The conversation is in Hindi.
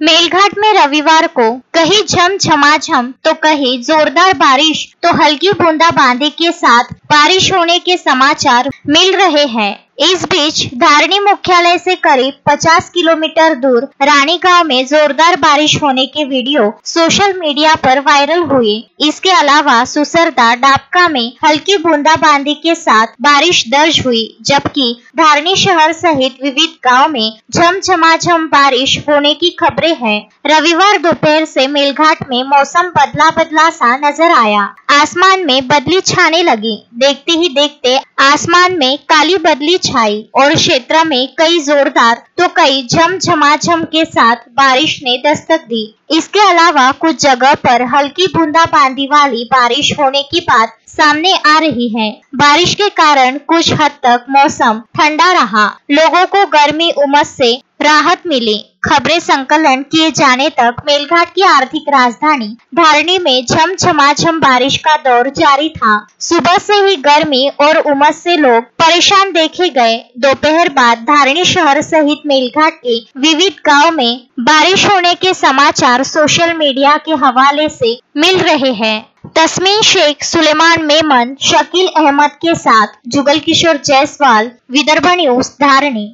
मेलघाट में रविवार को कहीं झमाझम तो कहीं जोरदार बारिश तो हल्की बूंदाबांदी के साथ बारिश होने के समाचार मिल रहे हैं। इस बीच धारणी मुख्यालय से करीब 50 किलोमीटर दूर रानी गांव में जोरदार बारिश होने के वीडियो सोशल मीडिया पर वायरल हुए। इसके अलावा सुसरदा डाबका में हल्की बूंदाबांदी के साथ बारिश दर्ज हुई, जबकि धारणी शहर सहित विविध गांव में झमाझम बारिश होने की खबरें हैं। रविवार दोपहर से मेलघाट में मौसम बदला बदला सा नजर आया। आसमान में बदली छाने लगी। देखते ही देखते आसमान में काली बदली छाई और क्षेत्र में कई जोरदार तो कई झमाझम के साथ बारिश ने दस्तक दी। इसके अलावा कुछ जगह पर हल्की बूंदाबांदी वाली बारिश होने की बात सामने आ रही है। बारिश के कारण कुछ हद तक मौसम ठंडा रहा। लोगों को गर्मी उमस से राहत मिली। खबरें संकलन किए जाने तक मेलघाट की आर्थिक राजधानी धारणी में झमाझम बारिश का दौर जारी था। सुबह से ही गर्मी और उमस से लोग परेशान देखे गए। दोपहर बाद धारणी शहर सहित मेलघाट के विविध गांव में बारिश होने के समाचार सोशल मीडिया के हवाले से मिल रहे हैं। तस्मीन शेख, सुलेमान मेमन, शकील अहमद के साथ जुगल किशोर जायसवाल, विदर्भ न्यूज, धारणी।